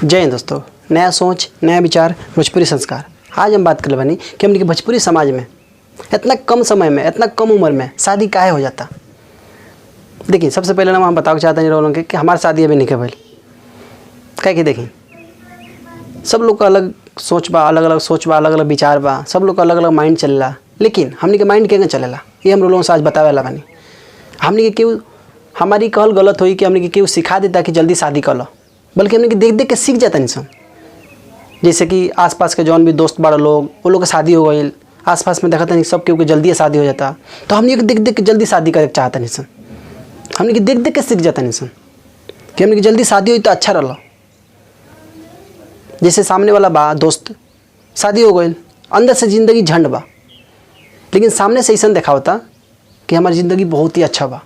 जय हिंद दोस्तों। नया सोच, नया विचार, भोजपुरी संस्कार। आज हम बात कर बानी कि हमने भोजपुरी समाज में इतना कम समय में, इतना कम उम्र में शादी काहे हो जाता। देखिए, सबसे पहले ना हम बताना चाहते हैं लोगों के कि हमारी शादी अभी नहीं भइल। क्या कि देखिए, सब लोग का अलग सोच बा, अलग अलग सोच बा, अलग अलग विचार बा, सब लोग का अलग अलग माइंड चलेला। लेकिन हमने के माइंड कैसे चलेला ये हम लोगों से आज बतावे वाला बानी। हमने के क्यों हमारी कहल गलत हुई कि हमने के क्यों सिखा देता कि जल्दी शादी कर लो, बल्कि हमने के देख देख के सीख जाता इंसान। जैसे कि आसपास के जौन भी दोस्त बड़ा लोग, वो लोग का शादी हो गई, आसपास में देखा नहीं सब क्योंकि जल्दी शादी हो जाता, तो हमने के देख देख के जल्दी शादी करे चाहता इंसान। हमने के देख देख के सीख जाता इंसान कि हमने की जल्दी शादी हुई तो अच्छा रहा। जैसे सामने वाला बा दोस्त, शादी हो गई, अंदर से ज़िंदगी झंड बा, लेकिन सामने से ऐसा देखा होता कि हमारी ज़िंदगी बहुत ही अच्छा बा,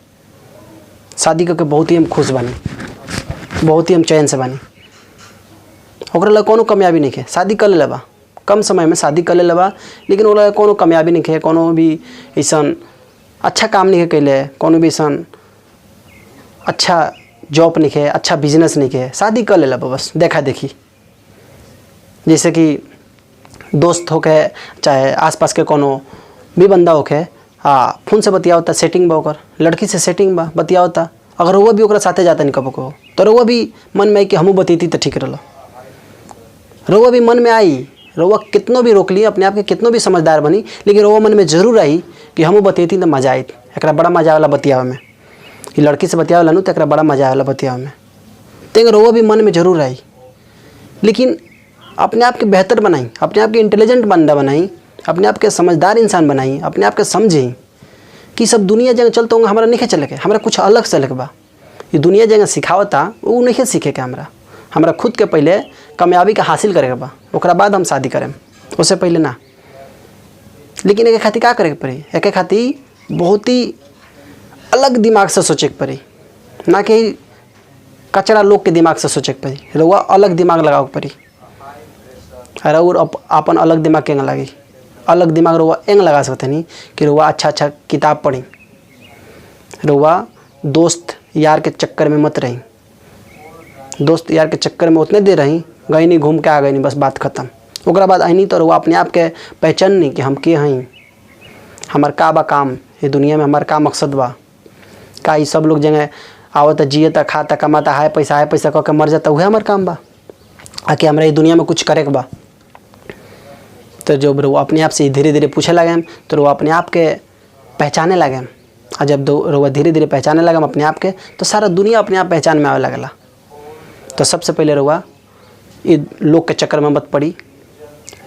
शादी करके बहुत ही हम खुश बानी, बहुत ही हम चैन से बानी। ओकरा लगे कोनो कामयाबी नहीं है, शादी कर ले बा, कम समय में शादी कर ले बा, लेकिन ओकरा कोनो कामयाबी नहीं है, कोनो भी ऐसा अच्छा काम नहीं है कैले, कोनो भी ऐसा अच्छा जॉब नहीं है, अच्छा बिजनेस नहीं है, शादी कर ले बा बस देखा देखी। जैसे कि दोस्त हो के चाहे आसपास के कोनो भी बंदा हो के फ़ोन से बतिया होता, सेटिंग बा, ओकर लड़की से सेटिंग बा, बतिया होता। अगर वो भी ओकरा साथे जाता नहीं कबो को, तो रउआ भी मन में आई कि हमू बतीती तो ठीक रहा। रउआ भी मन में आई, रउआ कितनों भी रोक ली, अपने आप के कितनों भी समझदार बनी, लेकिन रउआ मन में जरूर आई कि हमू बतीती तो मजा आई। एक बड़ा मजा वाला बतियावे में, ये लड़की से बतियावे नु तो एक बड़ा मजा वाला बतियावे में, तो रउआ भी मन में जरूर आई। लेकिन अपने आप के बेहतर बनाई, अपने आप के इंटेलिजेंट बंदा बनाई, अपने आप के समझदार इंसान बनाई, अपने आप के समझी कि सब दुनिया जगह चलते होंगे, हमारा नहीं चले के, हमारा कुछ अलग चले के बा। ये दुनिया जगह सिखावता वो नहीं सीखे के, हमारा खुद के पहले कामयाबी का हासिल करे के बा, ओकरा बाद हम शादी करें, उससे पहले ना। लेकिन एक खातिर क्या करे के पड़ी, एक खातिर बहुत ही अलग दिमाग से सोचे के पड़ी, ना कि कचरा लोग के दिमाग से सोचे के पड़ी। रउआ अलग दिमाग लगाओ के पड़ी, और अपन अलग दिमाग के लगी, अलग दिमाग रउआ एंग लगा सकते नहीं कि रउआ अच्छा अच्छा किताब पढ़ी, रउआ दोस्त यार के चक्कर में मत रही। दोस्त यार के चक्कर में उतने देर रही, गई नहीं, घूम के आ गई नहीं, बस बात खत्म। ओकरा बाद आई नहीं तो रउआ अपने आप के पहचान नहीं कि हम के हई, हमार का बा काम, ये दुनिया में हमार का मकसद बा। का ये सब लोग जगह आवता, जियता, खाता, कमाता, हाय पैसा कह के मर जाता, वह हमार काम बा। आके हमारा ये दुनिया में कुछ करे के बा। तो जब वो अपने आप से धीरे धीरे पूछे लगे, तो वो अपने आप के पहचाने लगे। और जब वो धीरे धीरे पहचाने लगे अपने आप के, तो सारा दुनिया अपने आप पहचान में आवे लगला। तो सबसे पहले रउआ ये लोग के चक्कर में मत पड़ी।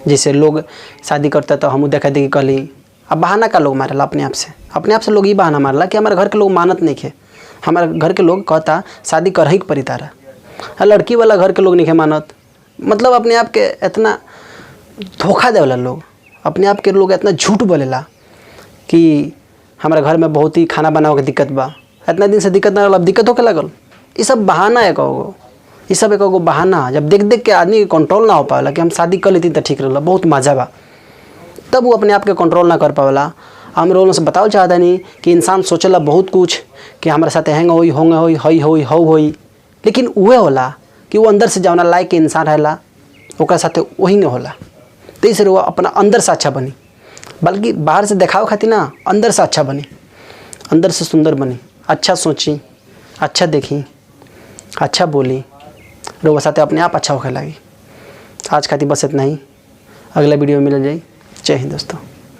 जैसे लोग शादी करते तो हम देखा देखी कहली, अब बहाना का लोग मारेला अपने आप से लोग ये बहाना मारला कि हमारे घर के लोग मानत नहीं है। हमारे घर के लोग कहता शादी कर ही पड़ी तारा, लड़की वाला घर के लोग नहीं है मानत। मतलब अपने आप के इतना धोखा देवला लोग, अपने आप के लोग इतना झूठ बोलेला कि हमारे घर में बहुत ही खाना बनावे के दिक्कत बा, इतना दिन से दिक्कत ना रहा, अब दिक्कत होके लगल। ये सब बहाना है, कहो ये सब एक बहाना। जब देख देख के आदमी कंट्रोल ना हो पावेला कि हम शादी कर लेती तो ठीक रहा, बहुत मजा बा, तब वो अपने आप के कंट्रोल ना कर पावेला। हम लोगों से बताओ चाहता नहीं कि इंसान सोचला बहुत कुछ कि हमारे साथ हैंग होई, होंगे होई, हई होई, हऊ होई, लेकिन वह होला कि वो अंदर से जौना लायक के इंसान रहेला, ओकरा साथे वही नहीं होला। तो इसलिए वो अपना अंदर से अच्छा बनी, बल्कि बाहर से दिखाओ खातिर ना, अंदर से अच्छा बनी, अंदर से सुंदर बनी, अच्छा सोची, अच्छा देखी, अच्छा बोली, रोवा साथे अपने आप अच्छा होके लगी। आज खातिर बस इतना ही, अगला वीडियो में मिल जाए। जय हिंद दोस्तों।